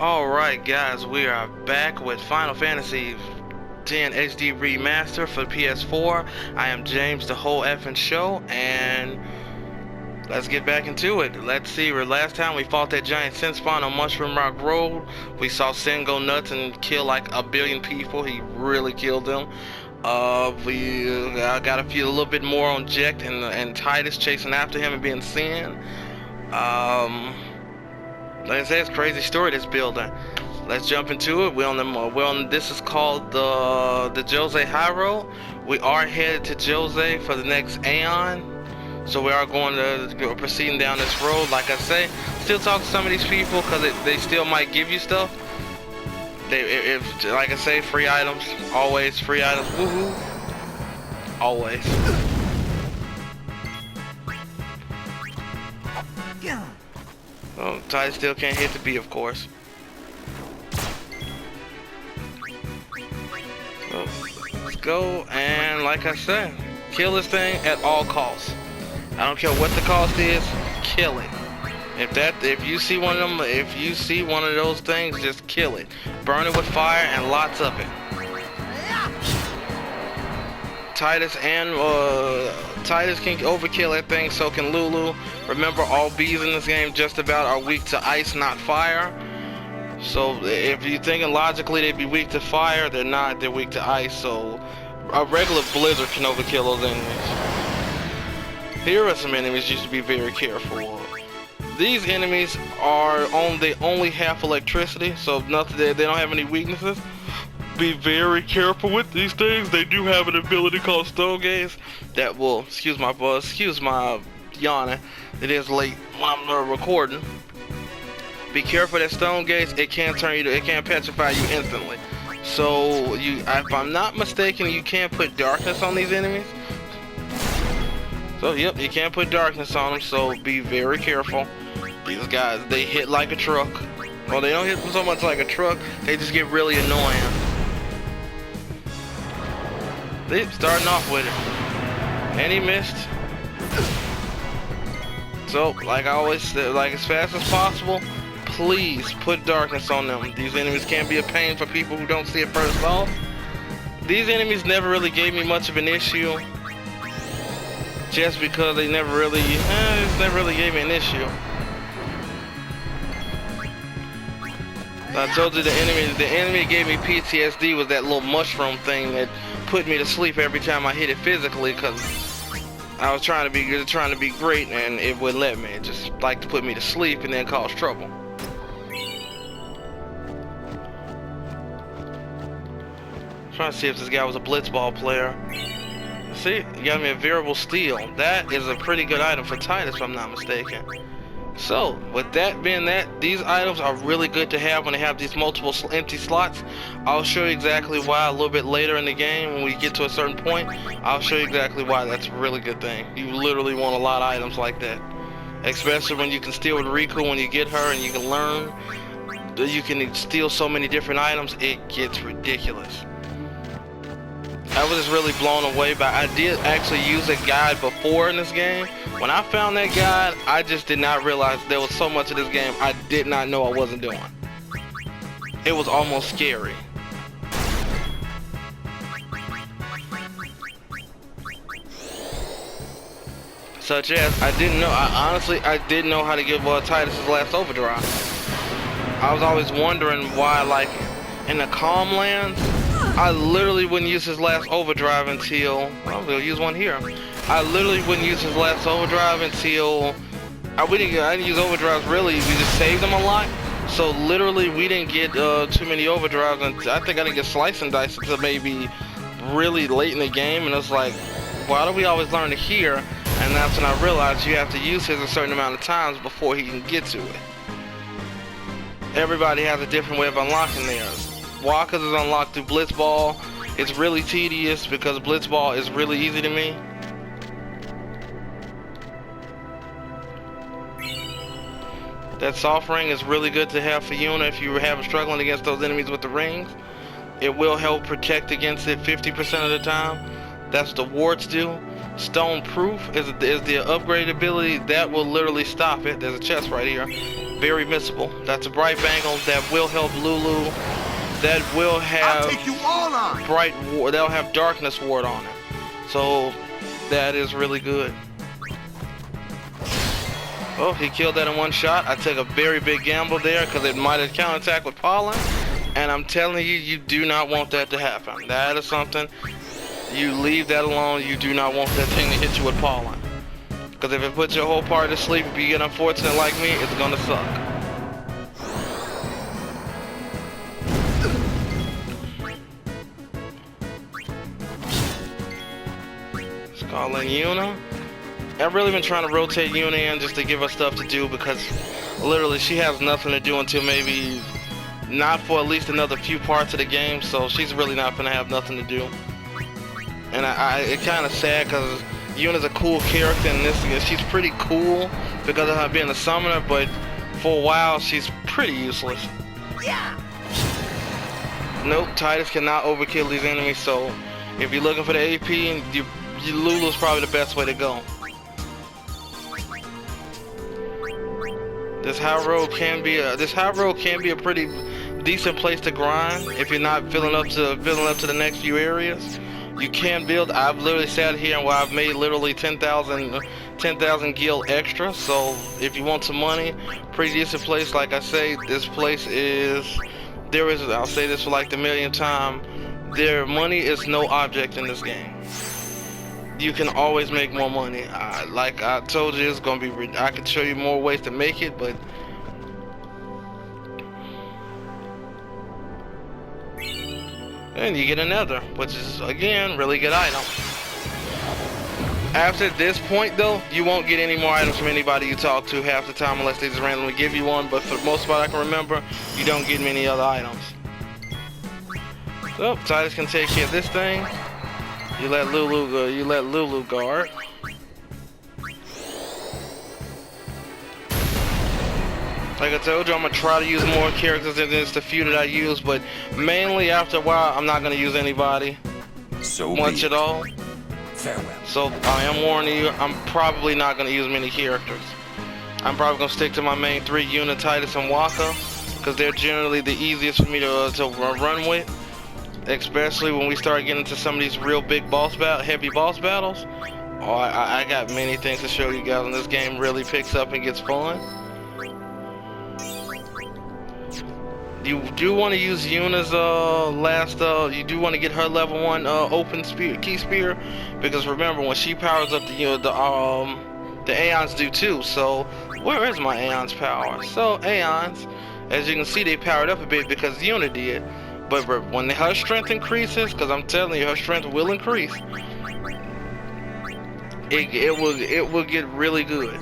Alright guys, we are back with Final Fantasy X HD Remaster for PS4. I am James, the whole effing show, and let's get back into it. Let's see, last time we fought that giant sin spawn on Mushroom Rock Road. We saw Sin go nuts and kill like a billion people. He really killed them. We got a little bit more on Jekt and Titus chasing after him and being Sin. Like I said, it's a crazy story, this building. Let's jump into it. We're on this is called the Jose High Road. We are headed to Jose for the next Aeon. So we are going to go proceeding down this road. Like I say, still talk to some of these people because they still might give you stuff. Like I say, free items, always free items. Woohoo! Always. Oh, Titus still can't hit the B, of course. So, let's go, and like I said, kill this thing at all costs. I don't care what the cost is, kill it. If you see one of those things, just kill it. Burn it with fire and lots of it. Titus can overkill that thing, so can Lulu. Remember, all bees in this game just about are weak to ice, not fire. So if you're thinking logically they'd be weak to fire, they're not, they're weak to ice. So a regular blizzard can overkill those enemies. Here are some enemies you should be very careful of. These enemies they only have electricity, so nothing, they don't have any weaknesses. Be very careful with these things. They do have an ability called Stone Gaze that will, excuse my yawning, it is late when I'm recording. Be careful that Stone Gaze, it can petrify you instantly. So if I'm not mistaken, you can't put darkness on these enemies. So yep, you can't put darkness on them, so be very careful. These guys, they hit like a truck. Well, they don't hit so much like a truck, they just get really annoying. Starting off with it, and he missed. So, like I always say, like as fast as possible, please put darkness on them. These enemies can be a pain for people who don't see it first off. These enemies never really gave me much of an issue, just because they never really gave me an issue. I told you the enemy gave me PTSD was that little mushroom thing that put me to sleep every time I hit it physically, because I was trying to be great and it wouldn't let me. It just like to put me to sleep and then cause trouble. Trying to see if this guy was a blitzball player. See, he got me a variable steel. That is a pretty good item for Titus, if I'm not mistaken. So, with that being that, these items are really good to have when they have these multiple empty slots. I'll show you exactly why a little bit later in the game when we get to a certain point. I'll show you exactly why that's a really good thing. You literally want a lot of items like that. Especially when you can steal with Riku when you get her and you can learn. You can steal so many different items, it gets ridiculous. I was just really blown away by. I did actually use a guide before in this game. When I found that guide, I just did not realize there was so much of this game I did not know I wasn't doing. It was almost scary. Such as, I didn't know how to give Titus his last overdrive. I was always wondering why, like, in the Calm Lands, I literally wouldn't use his last overdrive until, well, we'll use one here. I literally wouldn't use his last overdrive until, I didn't use overdrives really, we just saved them a lot. So literally we didn't get too many overdrives, and I think I didn't get slice and dice until maybe really late in the game, and it's like, why do we always learn to hear? And that's when I realized you have to use his a certain amount of times before he can get to it. Everybody has a different way of unlocking theirs. Walker's is unlocked through Blitzball. It's really tedious because Blitzball is really easy to me. That soft ring is really good to have for Yuna if you were struggling against those enemies with the rings. It will help protect against it 50% of the time. That's what the wards do. Stone Proof is the upgraded ability that will literally stop it. There's a chest right here. very missable. That's a bright bangle that will help Lulu. That will have that'll have darkness ward on it. So that is really good. Oh, he killed that in one shot. I took a very big gamble there because it might have counterattacked with pollen. And I'm telling you, you do not want that to happen. That is something, you leave that alone. You do not want that thing to hit you with pollen. Because if it puts your whole party to sleep, if you get unfortunate like me, it's gonna suck. Let's call in Yuna. I've really been trying to rotate Yuna in just to give her stuff to do because literally she has nothing to do until maybe not for at least another few parts of the game, so she's really not gonna have nothing to do. And it's kind of sad because Yuna's a cool character in this. She's pretty cool because of her being a summoner, but for a while she's pretty useless. Yeah. Nope, Titus cannot overkill these enemies, so if you're looking for the AP, Lulu's probably the best way to go. This high road can be a pretty decent place to grind if you're not filling up to the next few areas. You can build. I've literally sat here and I've made literally 10,000 gil extra. So if you want some money, pretty decent place. Like I say, this place is. I'll say this for like the millionth time. Money is no object in this game. You can always make more money. Like I told you, it's gonna be. I can show you more ways to make it, but. And you get another, which is again really good item. After this point though, you won't get any more items from anybody you talk to half the time unless they just randomly give you one, but for the most part I can remember, you don't get many other items. So Titus can take care of this thing. You let Lulu go, you let Lulu guard. Like I told you, I'm gonna try to use more characters than just the few that I use, but mainly after a while, I'm not gonna use anybody much at all. Farewell. So I am warning you, I'm probably not gonna use many characters. I'm probably gonna stick to my main three, Yuna, Titus, and Waka, because they're generally the easiest for me to run with. Especially when we start getting into some of these real big heavy boss battles. Oh, I got many things to show you guys, and this game really picks up and gets fun. You do want to use Yuna's you do want to get her level 1 open spear, key spear, because remember when she powers up the Aeons do too. So where is my Aeons power? So Aeons, as you can see, they powered up a bit because Yuna did. But when her strength increases, because I'm telling you, her strength will increase. It will get really good.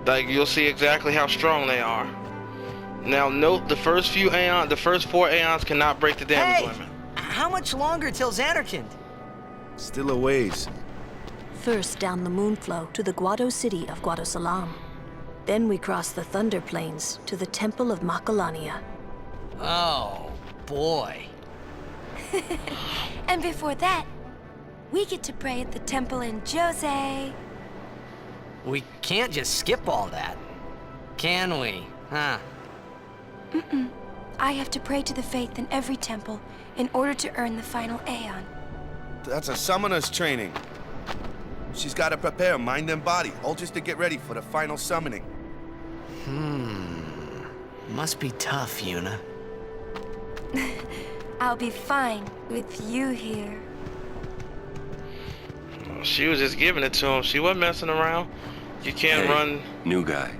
Like you'll see exactly how strong they are. Now note the first 4 Aeons cannot break the damage limit. How much longer till Xanarkand? Still a ways. First down the Moonflow to the Guado city of Guadosalam. Then we cross the Thunder Plains to the Temple of Makalania. Oh, boy. And before that, we get to pray at the temple in Jose. We can't just skip all that, can we? Huh? I have to pray to the faith in every temple in order to earn the final Aeon. That's a summoner's training. She's got to prepare mind and body, all just to get ready for the final summoning. Must be tough, Yuna. I'll be fine with you here. She was just giving it to him. She wasn't messing around. You can't run. New guy.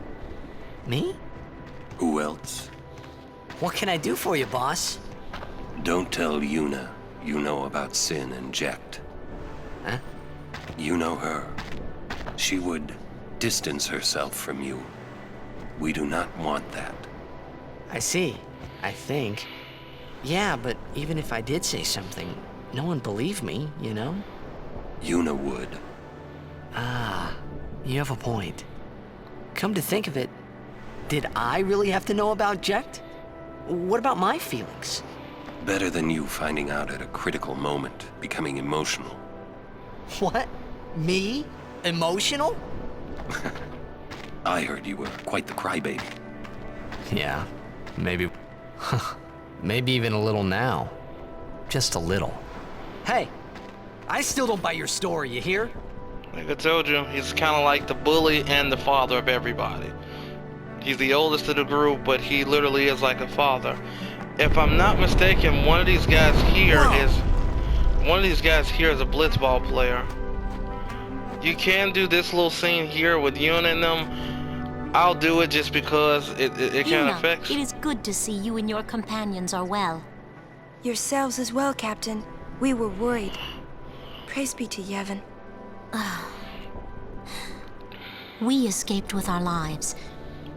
Me? Who else? What can I do for you, boss? Don't tell Yuna you know about Sin and Jekt. Huh? You know her. She would distance herself from you. We do not want that. I see. I think. Yeah, but even if I did say something, no one believed me, you know? Yuna would. Ah, you have a point. Come to think of it, did I really have to know about Jekt? What about my feelings? Better than you finding out at a critical moment, becoming emotional. What? Me? Emotional? I heard you were quite the crybaby. Yeah, maybe. Maybe even a little now. Just a little. Hey, I still don't buy your story, you hear? Like I told you, he's kind of like the bully and the father of everybody. He's the oldest of the group, but he literally is like a father. If I'm not mistaken, one of these guys here is a blitzball player. You can do this little scene here with Yuna and them. I'll do it just because it kind of affects. It is good to see you and your companions are well. Yourselves as well, Captain. We were worried. Praise be to Yevon. We escaped with our lives,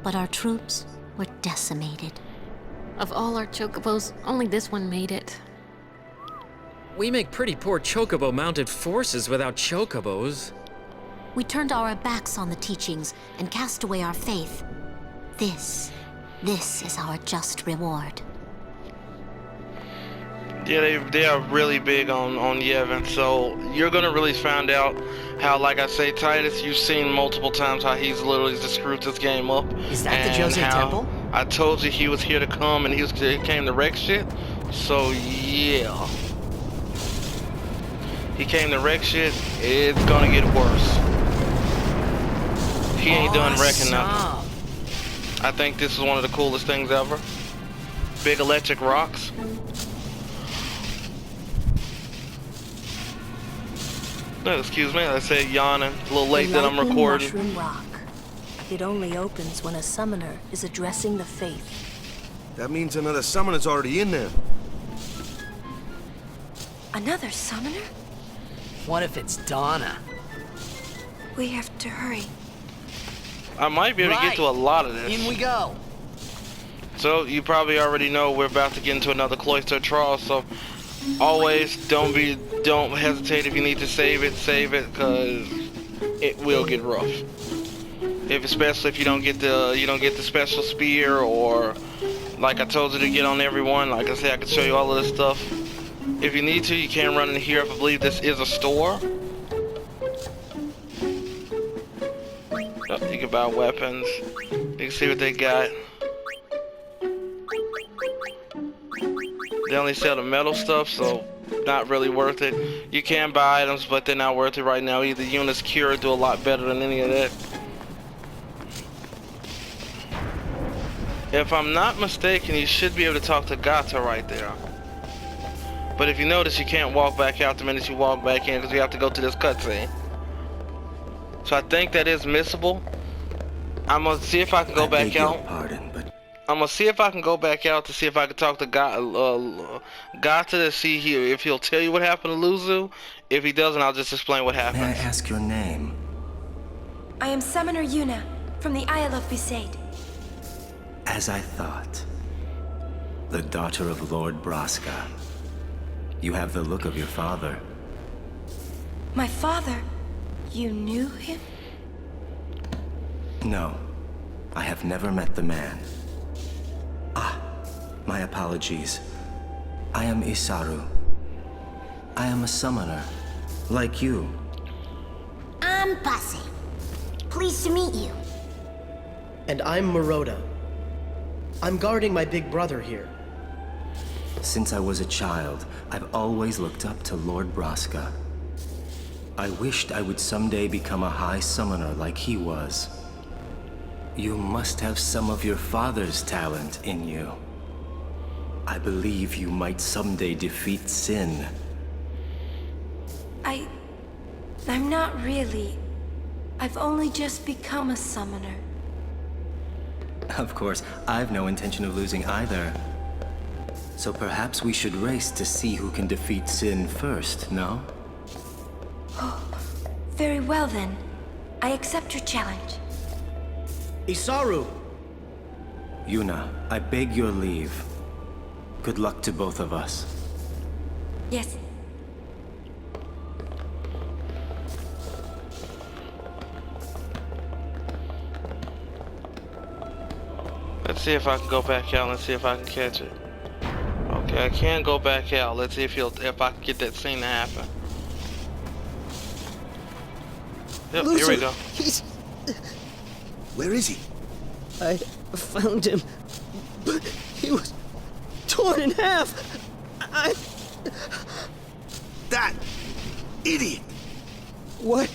but our troops were decimated. Of all our chocobos, only this one made it. We make pretty poor chocobo-mounted forces without chocobos. We turned our backs on the teachings and cast away our faith. This is our just reward. Yeah, they are really big on Yevon, so you're gonna really find out how, like I say, Titus, you've seen multiple times how he's literally just screwed this game up. Is that the Jose Temple? I told you he was here to come and he came to wreck shit. So yeah, he came to wreck shit. It's gonna get worse. He ain't done wrecking nothing. I think this is one of the coolest things ever. Big electric rocks. No, excuse me, I said yawning. A little late that I'm recording. Mushroom rock. It only opens when a summoner is addressing the faith. That means another summoner's already in there. Another summoner? What if it's Donna? We have to hurry. I might be able to get to a lot of this. In we go. So you probably already know we're about to get into another cloister trial, so always don't hesitate if you need to save it, because it will get rough. Especially if you don't get the special spear, or like I told you to get on everyone. Like I said, I can show you all of this stuff. If you need to, you can run in here. I believe this is a store. Oh, you can buy weapons. You can see what they got. They only sell the metal stuff, so not really worth it. You can buy items, but they're not worth it right now. Either Yuna's Cure do a lot better than any of that. If I'm not mistaken, you should be able to talk to Gata right there. But if you notice, you can't walk back out the minute you walk back in, because you have to go to this cutscene. So I think that is missable. I'm gonna see if I can go back out. I'm gonna see if I can go back out to see if I can talk to Gata to see if he'll tell you what happened to Luzu. If he doesn't, I'll just explain what happened. May I ask your name? I am Summoner Yuna, from the Isle of Besaid. As I thought. The daughter of Lord Braska. You have the look of your father. My father? You knew him? No. I have never met the man. Ah, my apologies. I am Isaru. I am a summoner, like you. I'm Bussy. Pleased to meet you. And I'm Maroda. I'm guarding my big brother here. Since I was a child, I've always looked up to Lord Braska. I wished I would someday become a high summoner like he was. You must have some of your father's talent in you. I believe you might someday defeat Sin. I'm not really. I've only just become a summoner. Of course, I've no intention of losing either. So perhaps we should race to see who can defeat Sin first, no? Oh, very well then. I accept your challenge. Isaru! Yuna, I beg your leave. Good luck to both of us. Yes. Let's see if I can go back out. Let's see if I can catch it. Okay, I can go back out. Let's see if I can get that scene to happen. Yep, Lucy, here we go. Where is he? I found him, but he was torn in half. That idiot! What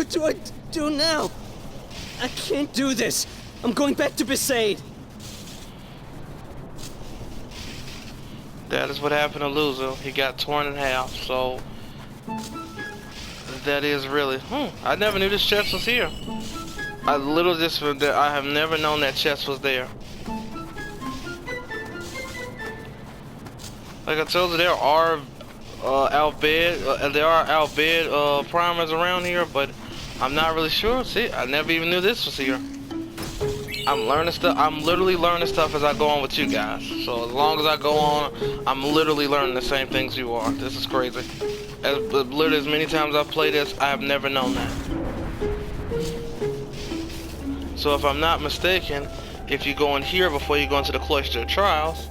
do I do now? I can't do this. I'm going back to Besaid. That is what happened to Loser. He got torn in half, so that is really I never knew this chest was here. I literally just I have never known that chest was there. Like I told you, there are outbid primers around here, but I'm not really sure. See, I never even knew this was here. I'm learning stuff. I'm literally learning stuff as I go on with you guys. So as long as I go on, I'm literally learning the same things you are. This is crazy. Literally as many times I've played this, I have never known that. So if I'm not mistaken, if you go in here before you go into the Cloister of Trials,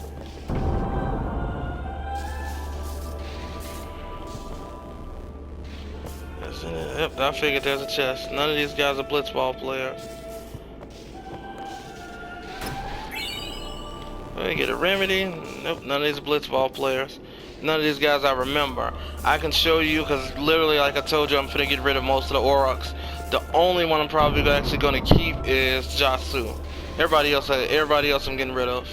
yep, I figured there's a chest. None of these guys are blitzball players. Let me get a remedy. Nope, none of these blitzball players. None of these guys I remember. I can show you because literally, like I told you, I'm gonna get rid of most of the Aurochs. The only one I'm probably actually gonna keep is Jasu. Everybody else I'm getting rid of.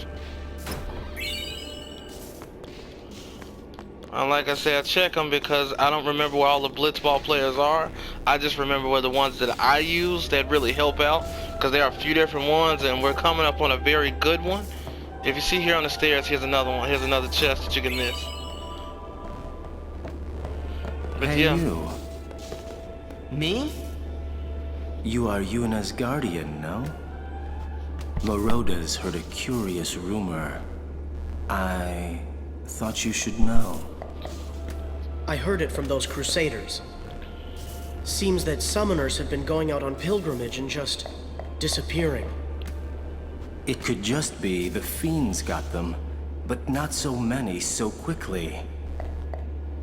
And like I said, I check them because I don't remember where all the blitzball players are. I just remember where the ones that I use that really help out, because there are a few different ones, and we're coming up on a very good one. If you see here on the stairs, here's another one. Here's another chest that you can miss. But Hey, yeah. you. Me? You are Yuna's guardian, no? Moroda's heard a curious rumor. I thought you should know. I heard it from those crusaders. Seems that summoners have been going out on pilgrimage and just disappearing. It could just be the fiends got them, but not so many so quickly.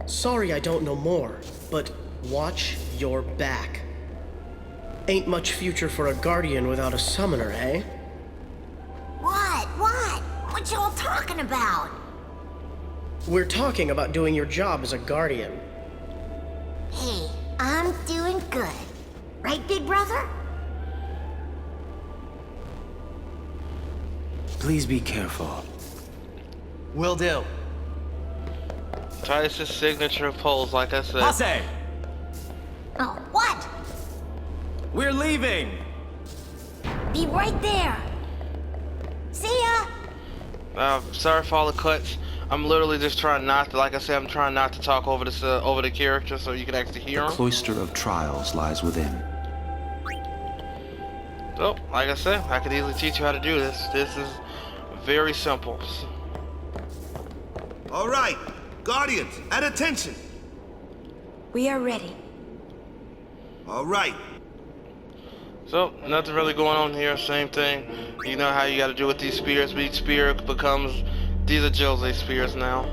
Sorry I don't know more, but watch your back. Ain't much future for a guardian without a summoner, eh? What? What y'all talking about? We're talking about doing your job as a guardian. Hey, I'm doing good. Right, big brother? Please be careful. Will do. Titus' signature pose, like I said. Passe! Oh, what? We're leaving! Be right there. See ya! Sorry for all the cuts. I'm literally just trying not to, like I said, I'm trying not to talk over this over the character so you can actually hear The him. Cloister of Trials lies within. So, like I said, I could easily teach you how to do this. This is very simple. All right, Guardians, at attention. We are ready. All right. So, nothing really going on here, same thing. You know how you gotta do with these spears, but each spear becomes, these are Jose spears now.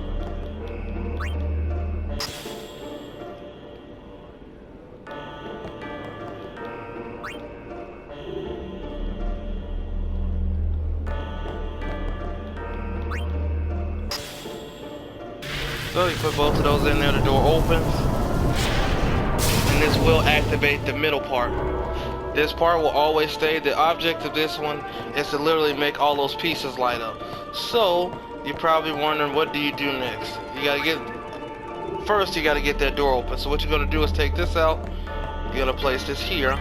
So you put both of those in there, the door opens. And this will activate the middle part. This part will always stay. The object of this one is to literally make all those pieces light up. So, you're probably wondering, what do you do next? First you gotta get that door open. So what you're gonna do is take this out. You're gonna place this here.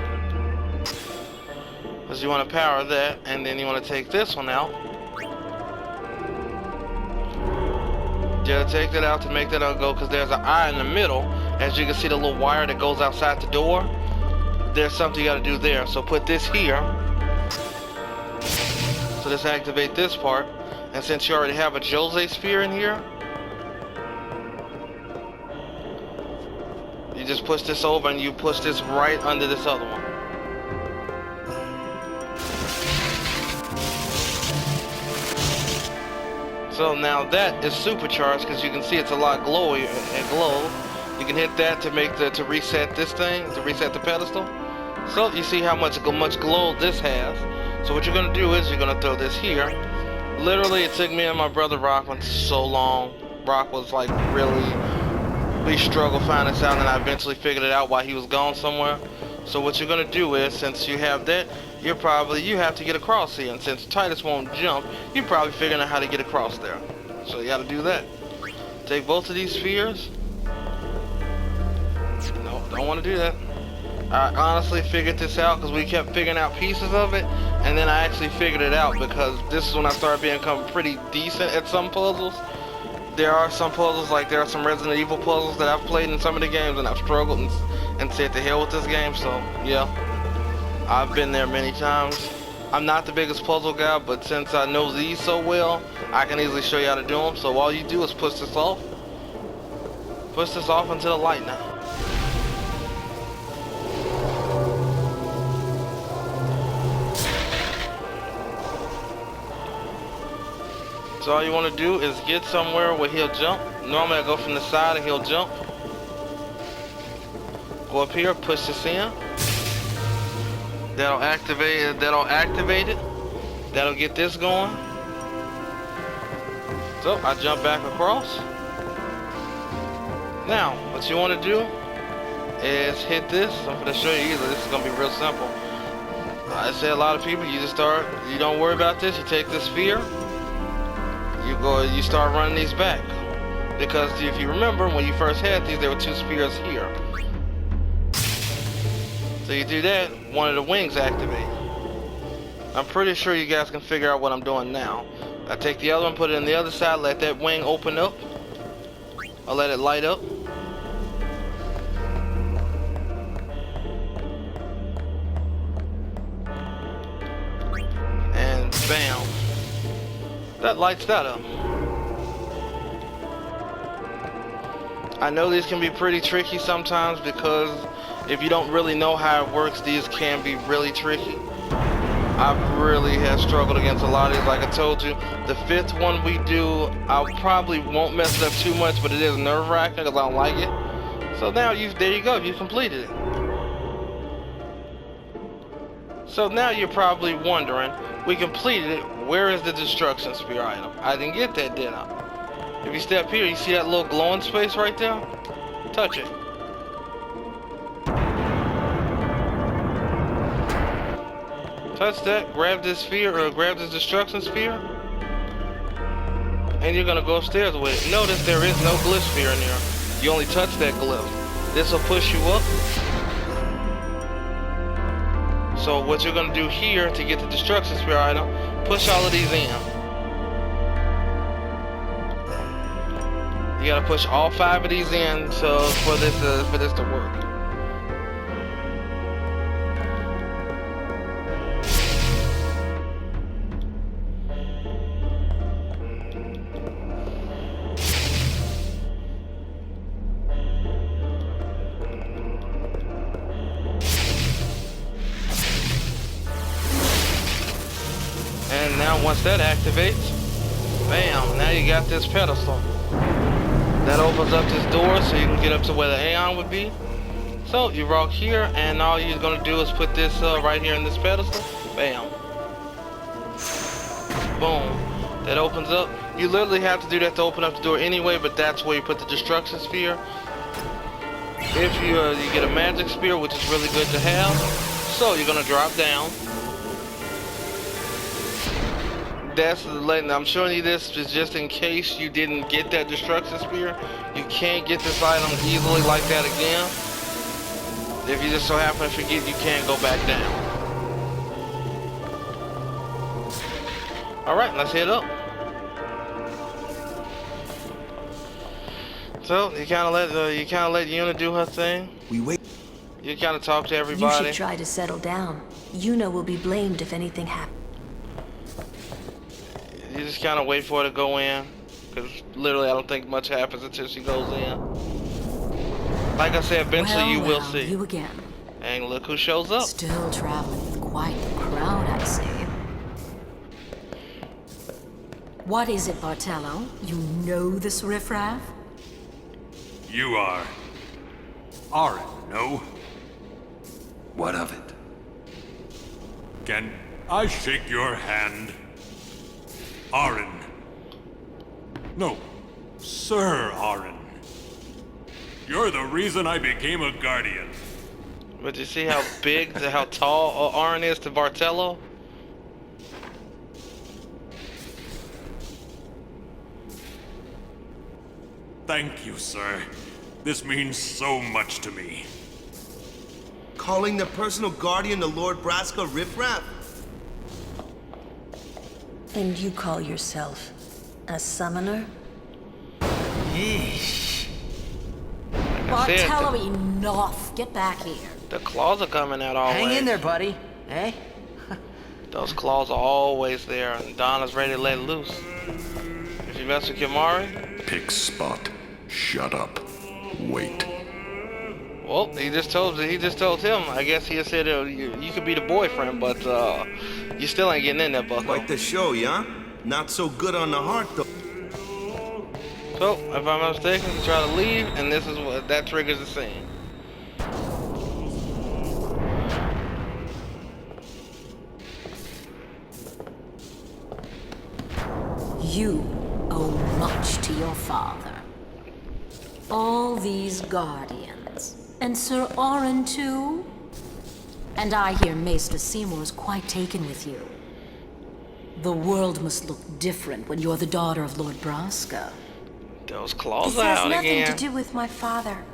Because you wanna power that, and then you wanna take this one out. You gotta take that out to make that go, because there's an eye in the middle. As you can see, the little wire that goes outside the door. There's something you gotta do there. So put this here. So this activate this part. And since you already have a Jose sphere in here, you just push this over and you push this right under this other one. So now that is supercharged, because you can see it's a lot glowy and glow. You can hit that to make to reset this thing, to reset the pedestal. So you see how much glow this has. So what you're gonna do is you're gonna throw this here. Literally, it took me and my brother Rockman so long. Rock was like we struggled finding this out, and I eventually figured it out while he was gone somewhere. So what you're gonna do is, since you have that, you have to get across here, and since Titus won't jump, you're probably figuring out how to get across there. So you gotta do that. Take both of these spheres. No, don't want to do that. I honestly figured this out because we kept figuring out pieces of it, and then I actually figured it out because this is when I started becoming pretty decent at some puzzles. There are some puzzles, like there are some Resident Evil puzzles that I've played in some of the games, and I've struggled and said to hell with this game. So yeah, I've been there many times. I'm not the biggest puzzle guy, but since I know these so well, I can easily show you how to do them. So all you do is push this off. Push this off into the light now. So all you want to do is get somewhere where he'll jump. Normally I go from the side and he'll jump. Go up here, push this in. That'll activate it. That'll get this going. So I jump back across. Now, what you want to do is hit this. I'm going to show you easily. This is going to be real simple. I say a lot of people, you don't worry about this. You take this sphere. You start running these back. Because if you remember, when you first had these, there were two spheres here. So you do that, one of the wings activate. I'm pretty sure you guys can figure out what I'm doing now. I take the other one, put it on the other side, let that wing open up. I'll let it light up. And bam. That lights that up. I know these can be pretty tricky sometimes because if you don't really know how it works, these can be really tricky. I really have struggled against a lot of these. Like I told you, the fifth one we do, I probably won't mess it up too much, but it is nerve-wracking because I don't like it. So now there you go, you completed it. So now you're probably wondering, we completed it, where is the destruction sphere item? I didn't get that, did I? If you step here, you see that little glowing space right there? Touch it. Touch that, grab this sphere, or grab this destruction sphere, and you're gonna go upstairs with it. Notice there is no glyph sphere in there. You only touch that glyph. This will push you up. So what you're gonna do here to get the destruction sphere item, push all of these in. You gotta push all 5 of these in for this to work. And now once that activates, bam, now you got this pedestal. That opens up this door so you can get up to where the Aeon would be. So you walk here and all you're gonna do is put this right here in this pedestal. Bam. Boom. That opens up. You literally have to do that to open up the door anyway, but that's where you put the destruction sphere. If you get a magic spear, which is really good to have. So you're gonna drop down. I'm showing you this just in case you didn't get that destruction spear. You can't get this item easily like that again. If you just so happen to forget, you can't go back down. Alright, let's head up. So you kinda let Yuna do her thing. We wait. You kinda talk to everybody. You should try to settle down. Yuna will be blamed if anything happens. You just kind of wait for her to go in, because literally I don't think much happens until she goes in. Like I said, eventually you will see. You again. And look who shows up. Still traveling with quite the crowd, I see. What is it, Bartello? You know this riffraff? You are. Aren't, no? What of it? Can I shake your hand? Aaron. No, Sir Aaron. You're the reason I became a guardian. But you see how big, how tall Aaron is to Bartello? Thank you, sir. This means so much to me. Calling the personal guardian to Lord Braska riffraff? And you call yourself a summoner? Yeesh. Bartello, enough. Get back here. The claws are coming out always. Hang in there, buddy. Hey? Those claws are always there, and Donna's ready to let loose. If you mess with Kimari, Pick spot. Shut up. Wait. well, he just told him. I guess he said you could be the boyfriend, but you still ain't getting in there, Bucko. Like the show, yeah? Not so good on the heart, though. So, if I'm not mistaken, you try to leave, and this is what that triggers the scene. You owe much to your father. All these guardians. And Sir Orin, too? And I hear Maester Seymour's quite taken with you. The world must look different when you're the daughter of Lord Braska. Those claws This are has out nothing again. to do with my father.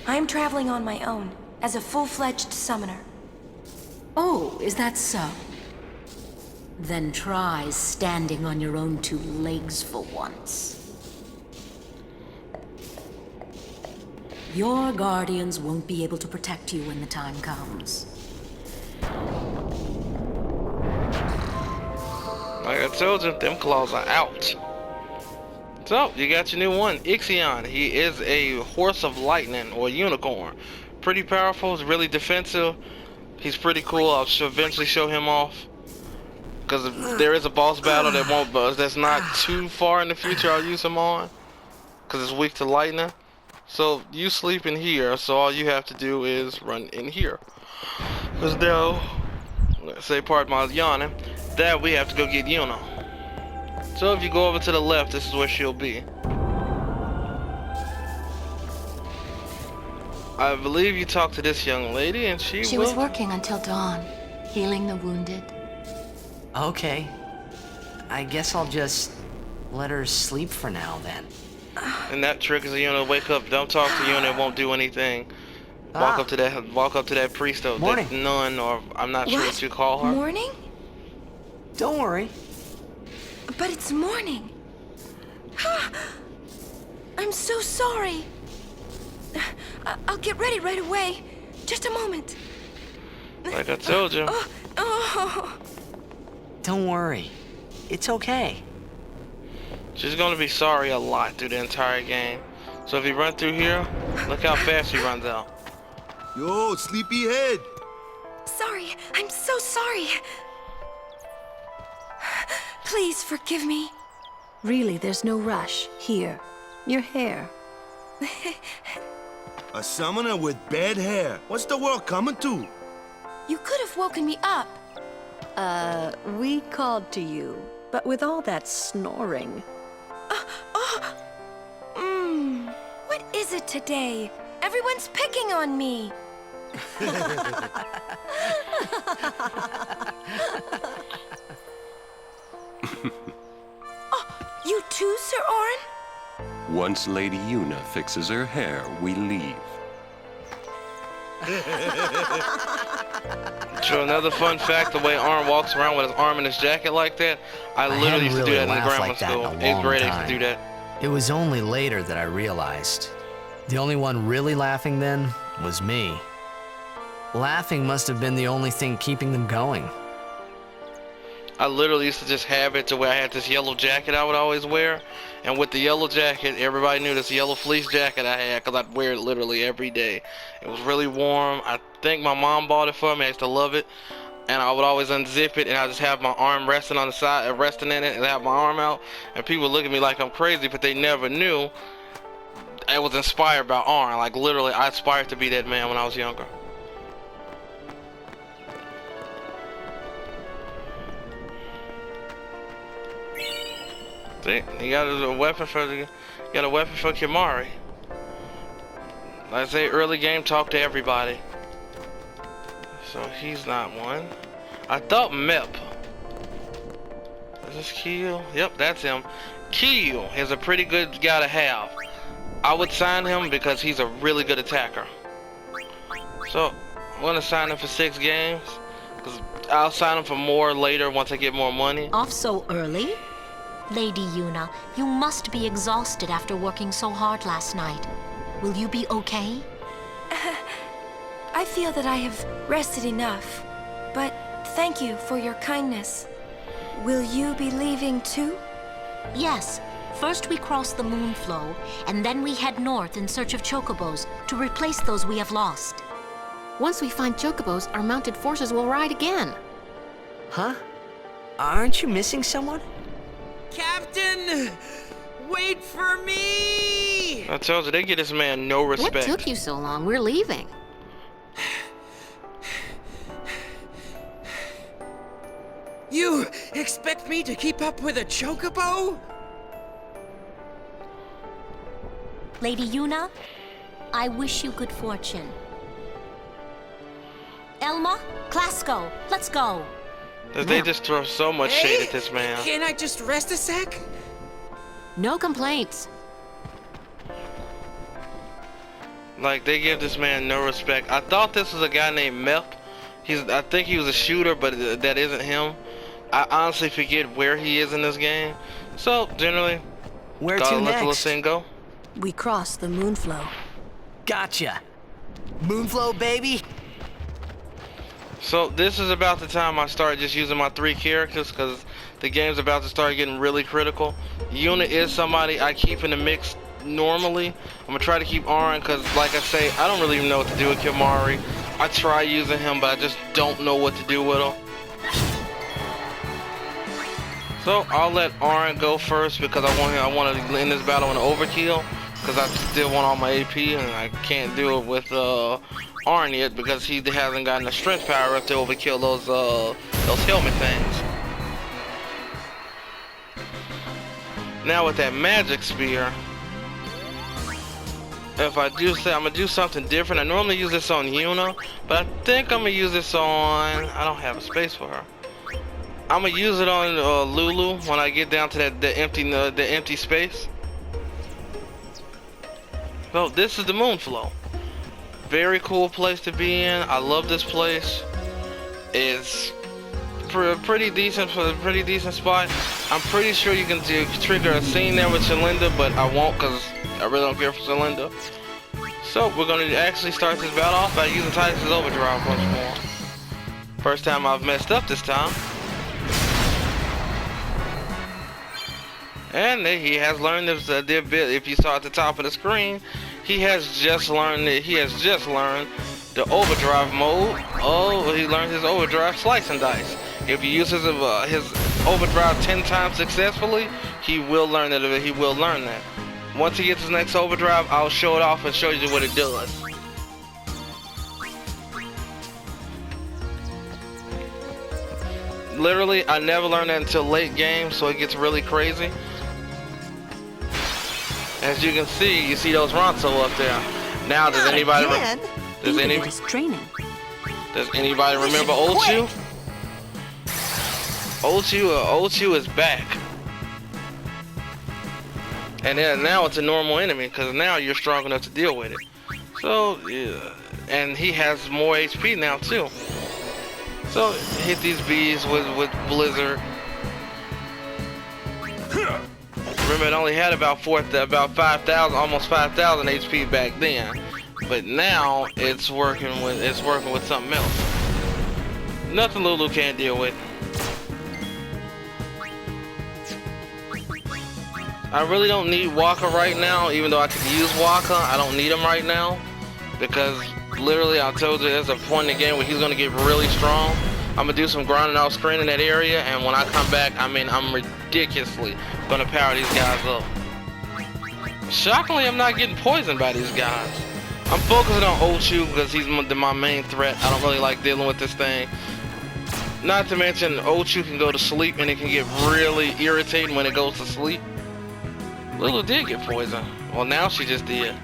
I'm traveling on my own, as a full-fledged summoner. Oh, is that so? Then try standing on your own two legs for once. Your guardians won't be able to protect you when the time comes. Like I told you, them claws are out. So, you got your new one, Ixion. He is a horse of lightning, or unicorn. Pretty powerful, he's really defensive. He's pretty cool. I'll eventually show him off. Because there is a boss battle that won't buzz. That's not too far in the future I'll use him on. Because it's weak to lightning. So, you sleep in here, so all you have to do is run in here. Because now, let's say pardon my yawning, that we have to go get Yuna. So if you go over to the left, this is where she'll be. I believe you talked to this young lady, and She was working until dawn, healing the wounded. Okay. I guess I'll just let her sleep for now then. And that triggers Yuna to wake up. Don't talk to Yuna, it won't do anything. Walk up to that priest or that nun, or I'm not sure what you call her. Morning? Don't worry. But it's morning. I'm so sorry. I'll get ready right away. Just a moment. Like I told you. Don't worry. It's okay. She's gonna be sorry a lot through the entire game. So if you run through here, look how fast she runs out. Yo, sleepyhead. Sorry. I'm so sorry. Please forgive me. Really, there's no rush. Here, your hair. A summoner with bad hair. What's the world coming to? You could have woken me up. We called to you, but with all that snoring. What is it today? Everyone's picking on me. You too, Sir Orin? Once Lady Yuna fixes her hair, we leave. So another fun fact, the way Arn walks around with his arm in his jacket like that, I literally used to do that in grammar school. Eighth grade, I used to do that. It was only later that I realized. The only one really laughing then was me. Laughing must have been the only thing keeping them going. I literally used to just have it to where I had this yellow jacket I would always wear. And with the yellow jacket, everybody knew this yellow fleece jacket I had because I'd wear it literally every day. It was really warm. I think my mom bought it for me. I used to love it. And I would always unzip it and I just have my arm resting on the side, resting in it, and have my arm out. And people would look at me like I'm crazy, but they never knew I was inspired by Arn. Like literally, I aspired to be that man when I was younger. See, he got a weapon for Kimari. Like I say, early game, talk to everybody. So he's not one. I thought Mep. Is this Keel? Yep, that's him. Keel is a pretty good guy to have. I would sign him because he's a really good attacker. So I'm gonna sign him for 6 games. Cause I'll sign him for more later once I get more money. Off so early? Lady Yuna, you must be exhausted after working so hard last night. Will you be okay? I feel that I have rested enough, but thank you for your kindness. Will you be leaving too? Yes. First we cross the Moonflow, and then we head north in search of chocobos to replace those we have lost. Once we find chocobos, our mounted forces will ride again. Huh? Aren't you missing someone? Captain! Wait for me! I told you, they give this man no respect. What took you so long? We're leaving. You expect me to keep up with a chocobo? Lady Yuna, I wish you good fortune. Elma, Klasko, let's go. They just throw so much shade at this man. Can I just rest a sec? No complaints. Like, they give this man no respect. I thought this was a guy named Mep. I think he was a shooter, but that isn't him. I honestly forget where he is in this game. So, generally, where to next? Let the thing go. We cross the Moonflow. Gotcha. Moonflow, baby. So this is about the time I start just using my 3 characters because the game's about to start getting really critical. Yuna is somebody I keep in the mix normally. I'm gonna try to keep Auron because, like I say, I don't really even know what to do with Kimari. I try using him, but I just don't know what to do with him. So I'll let Auron go first because I want to end this battle in overkill because I still want all my AP and I can't do it with Auron yet because he hasn't gotten the strength power up to overkill those helmet things. Now with that magic spear, if I do say I'm gonna do something different. I normally use this on Yuna, but I think I'm gonna use this on. I don't have a space for her. I'm gonna use it on Lulu when I get down to the empty space. So this is the Moonflow. Very cool place to be in. I love this place. It's a pretty decent spot. I'm pretty sure you can trigger a scene there with Shalinda, but I won't because I really don't care for Shalinda. So we're gonna actually start this battle off by using Titus' Overdrive once more. First time I've messed up this time. And he has learned this if you saw at the top of the screen, he has just learned the Overdrive Mode. Oh, he learned his Overdrive Slice and Dice. If you use his Overdrive 10 times successfully, he will learn that. Once he gets his next Overdrive, I'll show it off and show you what it does. Literally, I never learned that until late game, so it gets really crazy. As you can see, you see those Ronso up there. Now, does anybody remember Ochu? Ochu is back. And then now it's a normal enemy because now you're strong enough to deal with it. So, yeah. And he has more HP now too. So, hit these bees with Blizzard. Remember, it only had about 5,000, almost 5,000 HP back then, but now it's working with something else. Nothing Lulu can't deal with. I really don't need Walker right now, even though I could use Walker. I don't need him right now because literally I told you there's a point in the game where he's gonna get really strong. I'm gonna do some grinding off screen in that area, and when I come back, I mean, I'm ridiculously gonna power these guys up. Shockingly, I'm not getting poisoned by these guys. I'm focusing on Ochu because he's my main threat. I don't really like dealing with this thing. Not to mention, Ochu can go to sleep, and it can get really irritating when it goes to sleep. Lulu did get poisoned. Well, now she just did.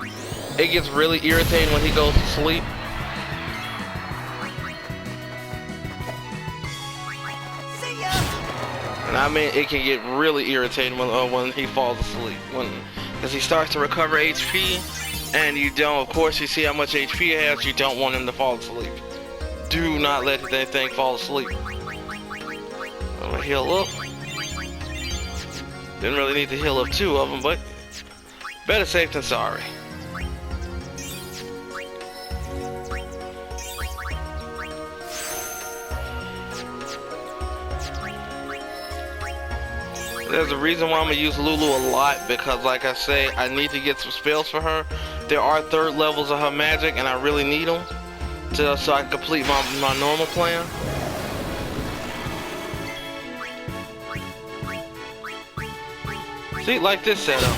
It gets really irritating when he goes to sleep. See ya! And I mean, it can get really irritating when he falls asleep. Because he starts to recover HP, and you don't, of course, you see how much HP he has, you don't want him to fall asleep. Do not let that thing fall asleep. I'm gonna heal up. Didn't really need to heal up 2 of them, but better safe than sorry. There's a reason why I'm gonna use Lulu a lot, because like I say, I need to get some spells for her. There are 3rd levels of her magic, and I really need them so I can complete my normal plan. See, like this setup.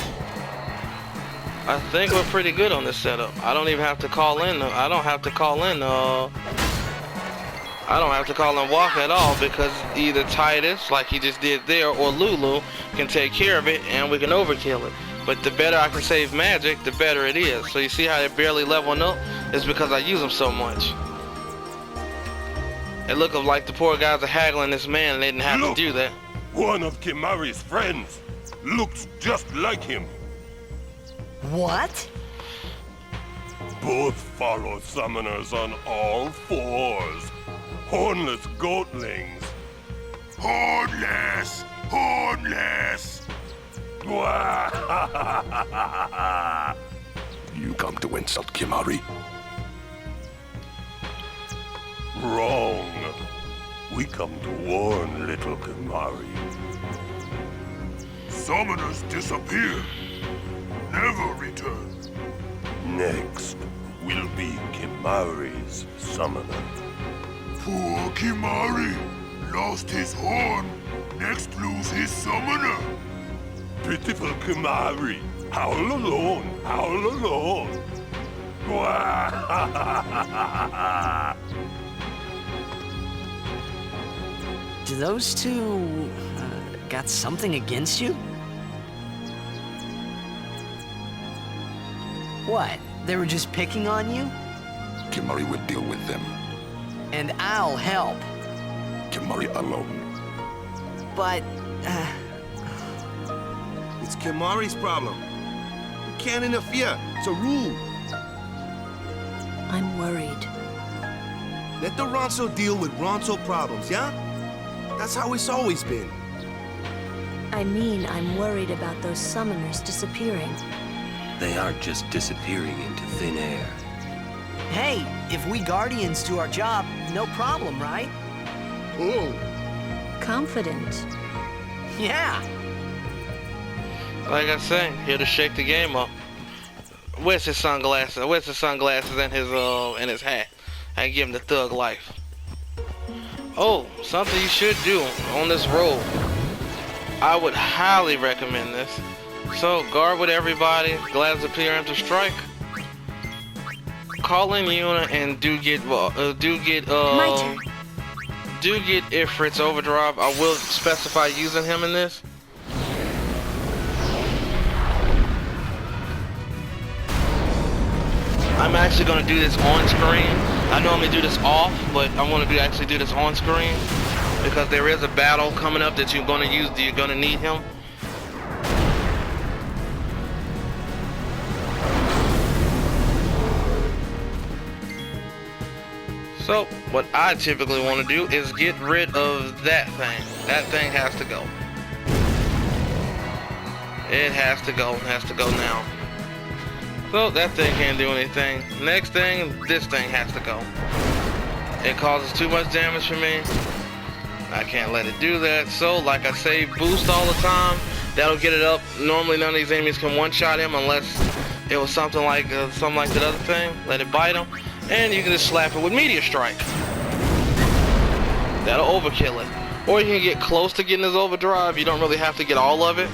I think we're pretty good on this setup. I don't even have to call in. I don't have to call in Walk at all, because either Titus, like he just did there, or Lulu can take care of it, and we can overkill it. But the better I can save magic, the better it is. So you see how they're barely leveling up? It's because I use them so much. It looked like the poor guys are haggling this man, and they didn't have to do that. One of Kimahri's friends looks just like him. What? Both follow summoners on all 4s. Hornless goatlings. Hornless! Hornless! You come to insult Kimahri? Wrong. We come to warn little Kimahri. Summoners disappear. Never return. Next will be Kimahri's summoner. Poor Kimahri lost his horn. Next lose his summoner. Pitiful Kimahri. Howl alone. Howl alone. Do those two got something against you? What? They were just picking on you? Kimahri will deal with them. And I'll help. Kimahri alone. But, It's Kimahri's problem. We can't interfere. It's a rule. I'm worried. Let the Ronso deal with Ronso problems, yeah? That's how it's always been. I mean, I'm worried about those summoners disappearing. They aren't just disappearing into thin air. hey, if we Guardians do our job, no problem, right? Oh. Confident. Yeah. Like I say, here to shake the game up. Where's his sunglasses? Where's his sunglasses and his hat? I give him the thug life. Oh, something you should do on this road. I would highly recommend this. So, guard with everybody. Glads appear to strike. Call in Yuna and do get Ifrit's Overdrive. I will specify using him in this. I'm actually going to do this on screen. I normally do this off, but I want to actually do this on screen because there is a battle coming up that you're going to use. You're going to need him. So what I typically want to do is get rid of that thing. That thing has to go. It has to go. It has to go now. So that thing can't do anything. Next thing, this thing has to go. It causes too much damage for me. I can't let it do that. So like I say, boost all the time. That'll get it up. Normally none of these enemies can one-shot him unless it was something like that other thing. Let it bite him. And you can just slap it with Meteor Strike. That'll overkill it. Or you can get close to getting his overdrive. You don't really have to get all of it.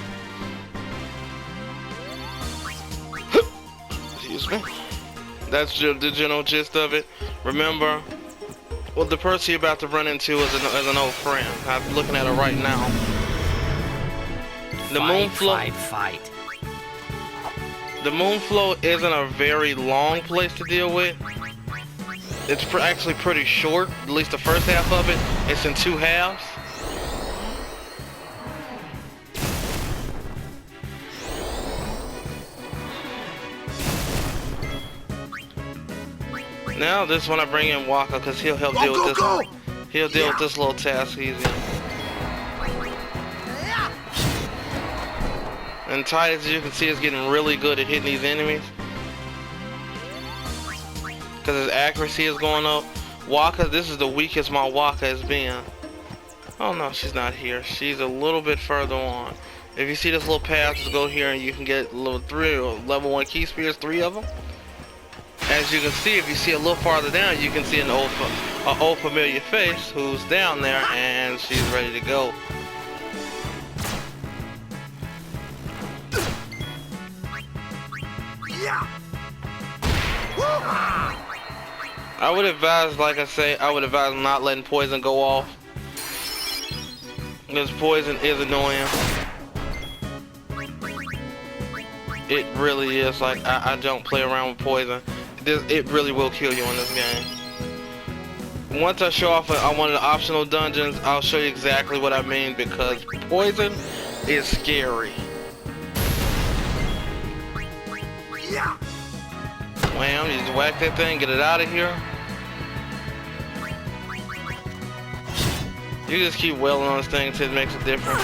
Excuse me. That's the general gist of it. Remember, well, the person you're about to run into is an old friend. I'm looking at her right now. The Moonflow. Fight. The Moonflow isn't a very long place to deal with. It's actually pretty short, at least the first half of it. It's in 2 halves. Now this one I bring in Waka because he'll help deal with this. He'll deal with this little task easy. And Titus, as you can see, is getting really good at hitting these enemies because his accuracy is going up. Waka, this is the weakest my Waka has been. Oh no, she's not here. She's a little bit further on. If you see this little path, just go here and you can get level 1 key spears, 3 of them. As you can see, if you see a little farther down, you can see an old familiar face who's down there, and she's ready to go. I would advise, like I say, I would advise not letting poison go off, because poison is annoying. It really is. Like, I don't play around with poison. It really will kill you in this game. Once I show off on one of the optional dungeons, I'll show you exactly what I mean, because poison is scary. Wham, you just whack that thing, get it out of here. You just keep wailing on this thing until it makes a difference.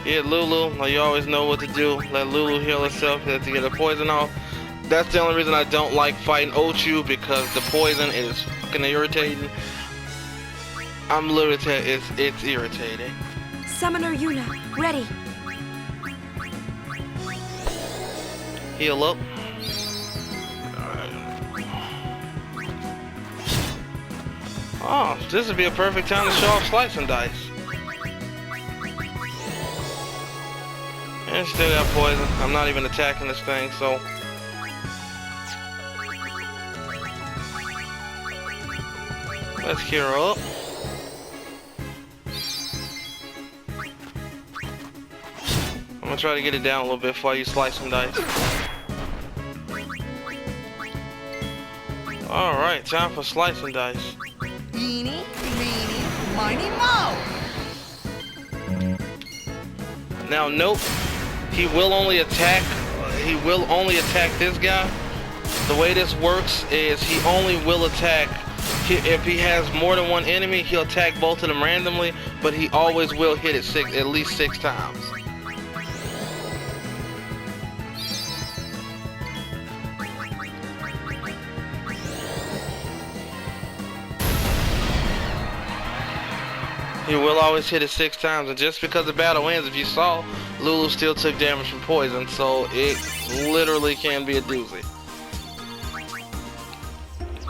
Yeah, Lulu, like you always know what to do. Let Lulu heal herself to get the poison off. That's the only reason I don't like fighting Ochu, because the poison is fucking irritating. I'm literally telling you, it's irritating. Summoner Yuna, ready. Heal up. Oh, this would be a perfect time to show off Slice and Dice. And still got poison. I'm not even attacking this thing, so. Let's cure her up. I'm gonna try to get it down a little bit before you slice and dice. Alright, time for slice and dice. Eeny, meeny, miny, mo. Now nope, he will only attack this guy. The way this works is he only will attack, if he has more than one enemy, he'll attack both of them randomly, but he always will hit it at least 6 times. He will always hit it 6 times, and just because the battle ends, if you saw, Lulu still took damage from poison, so it literally can be a doozy.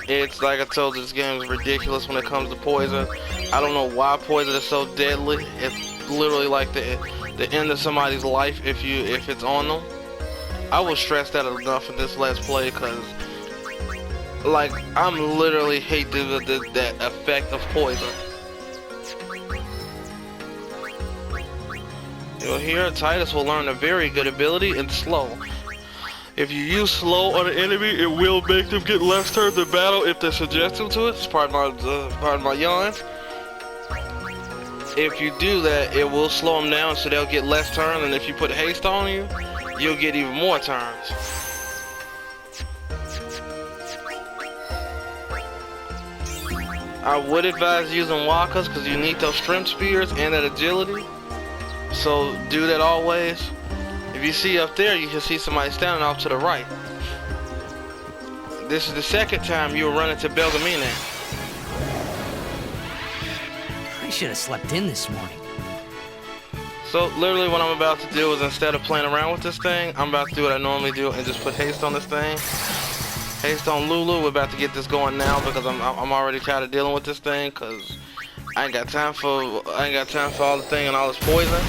It's like I told you, this game is ridiculous when it comes to poison. I don't know why poison is so deadly. It's literally like the end of somebody's life if it's on them. I will stress that enough in this Let's Play, because like I'm literally hate that effect of poison. You'll hear Titus will learn a very good ability in slow. If you use slow on an enemy, it will make them get less turns in battle if they're suggestive to it. It's part of my yawns. If you do that, it will slow them down so they'll get less turns, and if you put haste on you, you'll get even more turns. I would advise using Wakas because you need those shrimp spears and that agility. So do that always. If you see up there, you can see somebody standing off to the right. This is the second time you'll run into Belgamina. I should have slept in this morning. So literally what I'm about to do is, instead of playing around with this thing, I'm about to do what I normally do and just put haste on this thing. Haste on Lulu. We're about to get this going now because I'm already tired of dealing with this thing, because I ain't got time for all the thing and all this poison.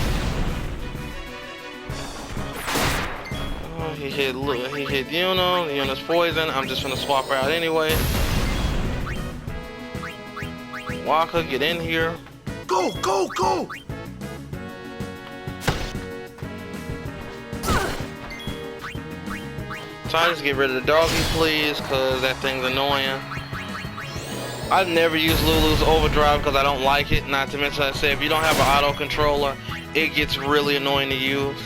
He hit Yuna. Yuna's poison. I'm just gonna swap her out anyway. Waka, get in here. Go, go, go! Titus, get rid of the doggy, please, because that thing's annoying. I've never used Lulu's Overdrive because I don't like it. Not to mention, I say, if you don't have an auto controller, it gets really annoying to use.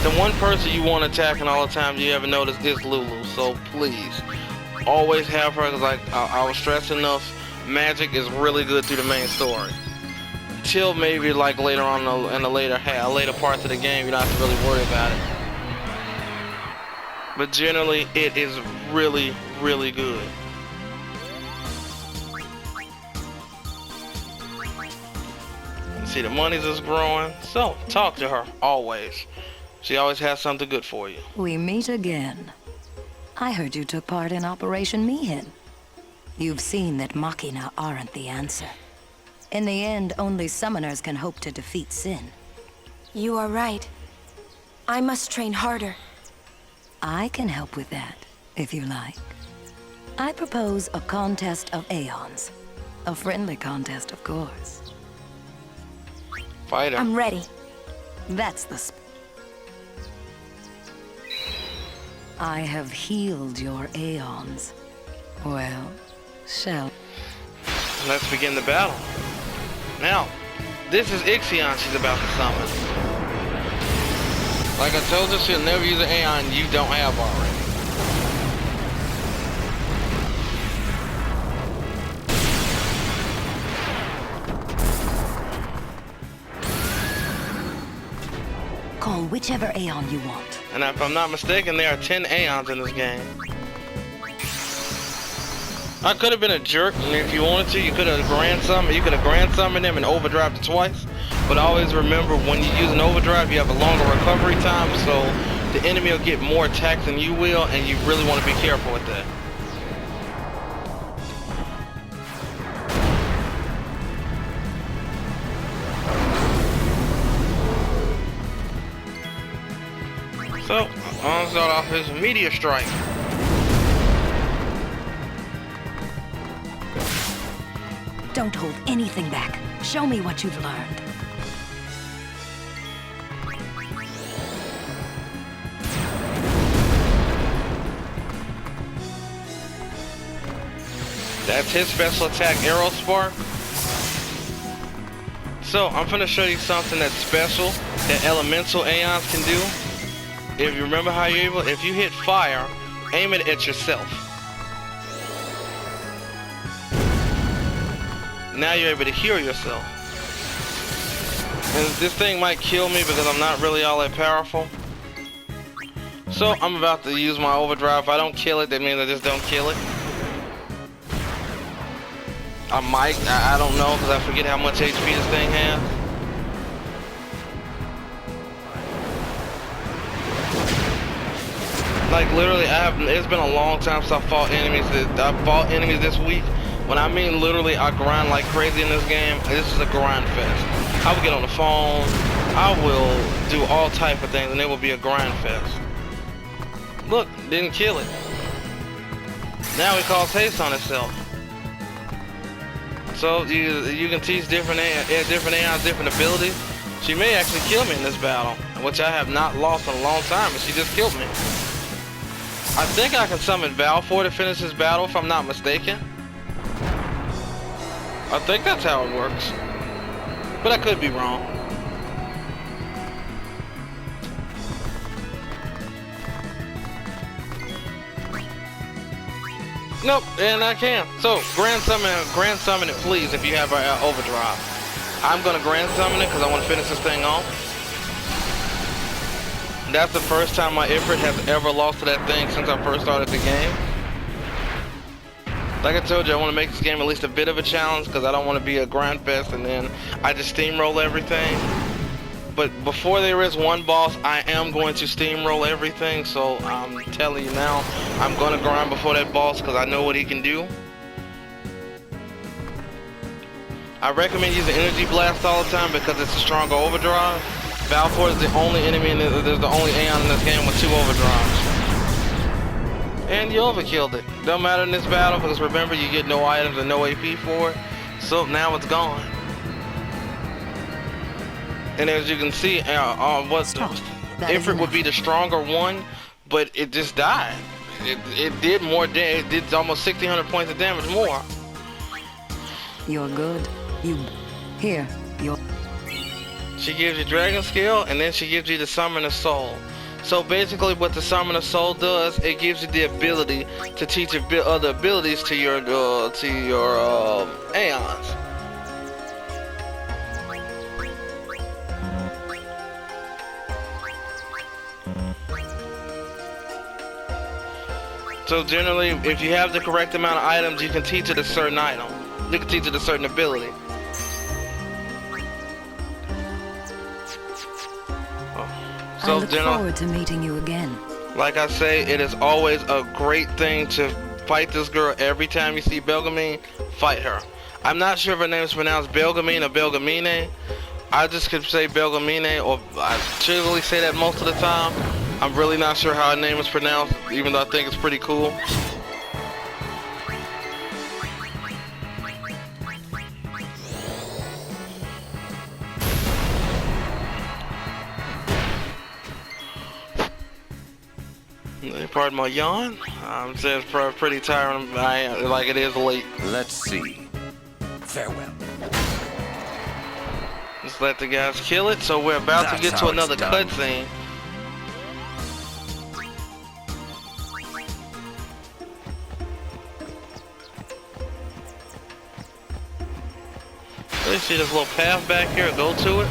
The one person you want attacking all the time, you ever notice, is Lulu. So please, always have her. Cause like I was stressing enough, magic is really good through the main story. Till maybe like later on in the later parts of the game, you don't have to really worry about it. But generally, it is really, really good. See, the money's just growing. So talk to her always. She always has something good for you. We meet again. I heard you took part in Operation Mihin. You've seen that Machina aren't the answer. In the end, only summoners can hope to defeat sin. You are right. I must train harder. I can help with that, if you like. I propose a contest of aeons. A friendly contest, of course. Fighter. I'm ready. That's the I have healed your aeons. Well, let's begin the battle. Now, this is Ixion she's about to summon. Like I told you, she'll never use an aeon you don't have already. Call whichever aeon you want. And if I'm not mistaken, there are 10 aeons in this game. I could have been a jerk, and if you wanted to, you could have grand summoned them and overdrived it twice. But always remember, when you use an overdrive, you have a longer recovery time, so the enemy will get more attacks than you will, and you really want to be careful with that. So, I'll start off his meteor strike. Don't hold anything back. Show me what you've learned. That's his special attack, Arrow Spark. So, I'm gonna show you something that's special that elemental aeons can do. If you remember how you're able, if you hit fire, aim it at yourself. Now you're able to heal yourself. And this thing might kill me because I'm not really all that powerful. So I'm about to use my overdrive. If I don't kill it, that means I just don't kill it. I might, I don't know, because I forget how much HP this thing has. Like literally, it's been a long time since I fought enemies this week. When I mean literally, I grind like crazy in this game. This is a grind fest. I will get on the phone, I will do all type of things, and it will be a grind fest. Look, didn't kill it. Now it calls haste on itself. So you can teach different aeons different abilities. She may actually kill me in this battle, which I have not lost in a long time, but she just killed me. I think I can summon Valfor to finish this battle, if I'm not mistaken. I think that's how it works. But I could be wrong. Nope, and I can. So, grand summon it please if you have overdrive. I'm gonna grand summon it because I want to finish this thing off. That's the first time my Ifrit has ever lost to that thing since I first started the game. Like I told you, I want to make this game at least a bit of a challenge because I don't want to be a grind fest and then I just steamroll everything. But before there is one boss, I am going to steamroll everything, so I'm telling you now, I'm going to grind before that boss because I know what he can do. I recommend using Energy Blast all the time because it's a stronger overdrive. Valfor is the only enemy, there's the only Aeon in this game with 2 overdrives. And you overkilled it. Don't matter in this battle because remember, you get no items and no AP for it. So now it's gone. And as you can see, Ifrit would be the stronger one, but it just died. It did more damage. It did almost 1,600 points of damage more. You're good. Here, you're... She gives you Dragon Skill, and then she gives you the Summoner Soul. So basically what the Summoner Soul does, it gives you the ability to teach other abilities to your Aeons. So generally, if you have the correct amount of items, you can teach it a certain item. You can teach it a certain ability. I look forward to meeting you again. Like I say, it is always a great thing to fight this girl. Every time you see Belgamine, fight her. I'm not sure if her name is pronounced Belgamine or Belgamine. I just could say Belgamine, or I typically say that most of the time. I'm really not sure how her name is pronounced, even though I think it's pretty cool. Pardon my yawn. I'm just pretty tired. Like it is late. Let's see. Farewell. Just let the guys kill it. So we're about to get to another cutscene. You see this little path back here? Go to it.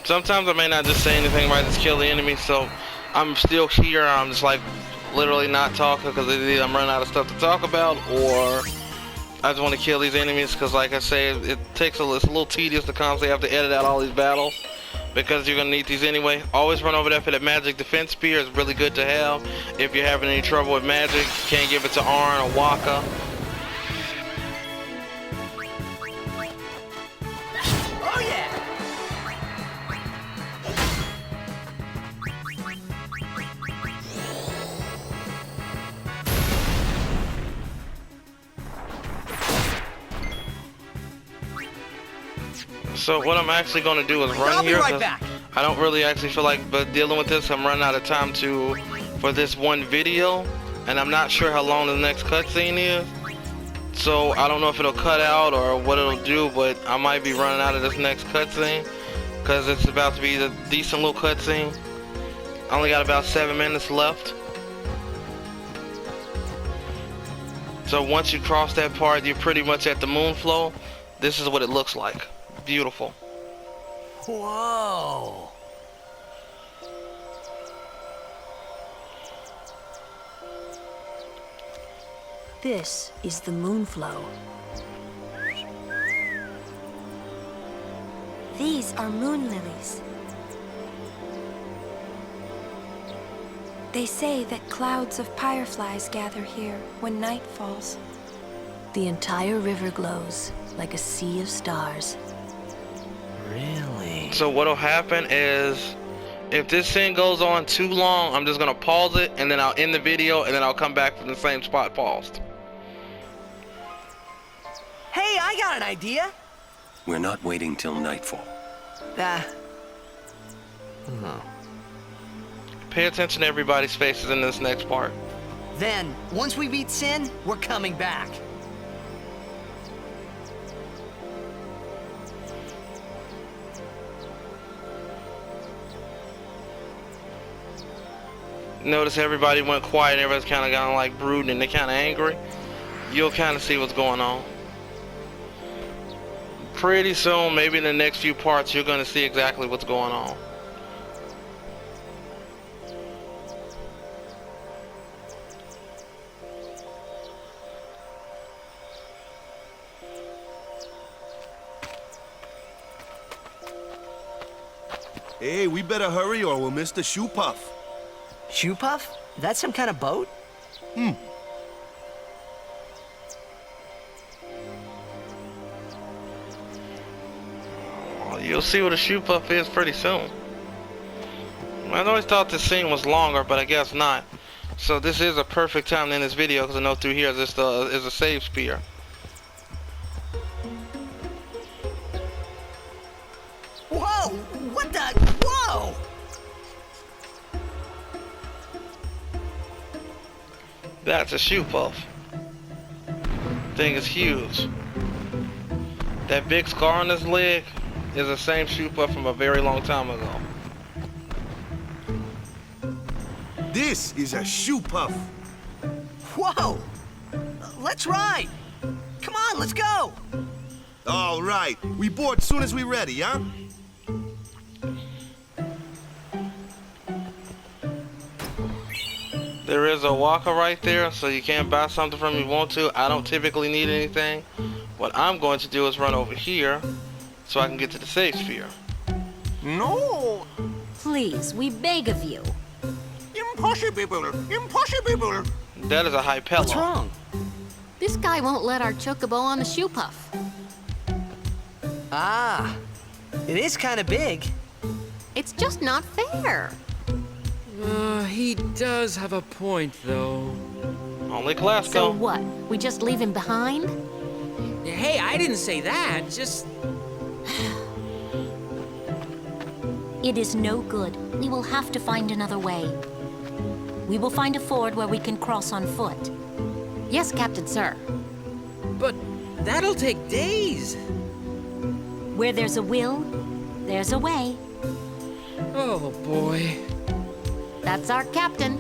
Sometimes I may not just say anything right, just kill the enemy, so I'm still here. I'm just like literally not talking because either I'm running out of stuff to talk about, or I just want to kill these enemies because, like I say, it's a little tedious to constantly have to edit out all these battles because you're going to need these anyway. Always run over there for that magic defense spear. It's really good to have if you're having any trouble with magic. You can't give it to Arn or Waka. Oh yeah! So what I'm actually going to do is run here. Right back. I don't really actually feel like dealing with this. I'm running out of time for this one video, and I'm not sure how long the next cutscene is. So I don't know if it'll cut out or what it'll do, but I might be running out of this next cutscene because it's about to be a decent little cutscene. I only got about 7 minutes left. So once you cross that part, you're pretty much at the Moonflow. This is what it looks like. Beautiful. Whoa. This is the Moonflow. These are moon lilies. They say that clouds of fireflies gather here when night falls. The entire river glows like a sea of stars. Really? So what'll happen is, if this scene goes on too long, I'm just gonna pause it and then I'll end the video and then I'll come back from the same spot paused. Hey, I got an idea. We're not waiting till nightfall. Pay attention to everybody's faces in this next part. Then, once we beat Sin, we're coming back. Notice everybody went quiet, everybody's kind of gone like brooding and they're kind of angry. You'll kind of see what's going on. Pretty soon, maybe in the next few parts, you're going to see exactly what's going on. Hey, we better hurry or we'll miss the shoe puff. Shoe puff? That's some kind of boat? You'll see what a shoe puff is pretty soon. I always thought this scene was longer, but I guess not. So this is a perfect time to end this video, because I know through here is a save spear. Whoa! What the? Whoa! That's a shoe puff. Thing is huge. That big scar on his leg is the same shoe puff from a very long time ago. This is a shoe puff. Whoa! Let's ride! Come on, let's go! All right, we board soon as we ready, huh? There is a walker right there, so you can't buy something from me if you want to. I don't typically need anything. What I'm going to do is run over here so I can get to the save sphere. No! Please, we beg of you. Impossible! Impossible! That is a high pillow. What's wrong? This guy won't let our chocobo on the shoe puff. Ah, it is kind of big. It's just not fair. He does have a point, though. Only Glasgow. So what? We just leave him behind? Hey, I didn't say that. Just... It is no good. We will have to find another way. We will find a ford where we can cross on foot. Yes, Captain Sir. But that'll take days. Where there's a will, there's a way. Oh, boy. That's our captain.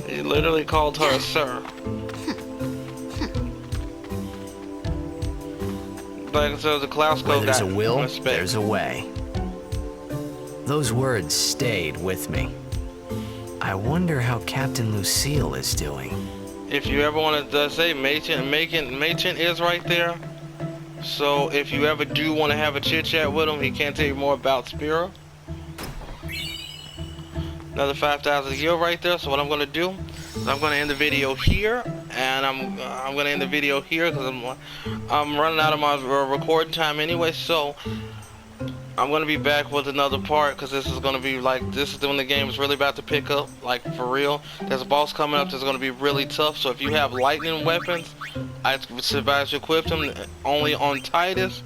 He literally called her sir. Like I said, the Glasgow Where there's got a will, respect. there's a way. Those words stayed with me. I wonder how Captain Lucille is doing. If you ever want to say Machen is right there. So if you ever do want to have a chit chat with him, he can tell you more about Spira. Another 5,000 gil right there. So what I'm gonna do is I'm gonna end the video here, and I'm gonna end the video here because I'm running out of my recording time anyway. So I'm gonna be back with another part because this is gonna be like, this is when the game is really about to pick up, like for real. There's a boss coming up that's gonna be really tough. So if you have lightning weapons, I advise you equip them only on Titus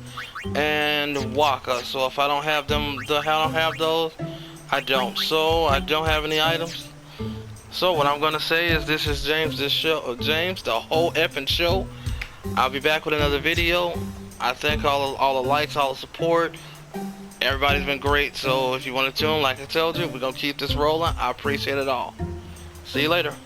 and Waka. So if I don't have them, I don't have those. I don't. So I don't have any items. So what I'm gonna say is, this is James. This show, James, the whole effing show. I'll be back with another video. I thank all the likes, all the support. Everybody's been great. So if you want to tune, like I told you, we're gonna keep this rolling. I appreciate it all. See you later.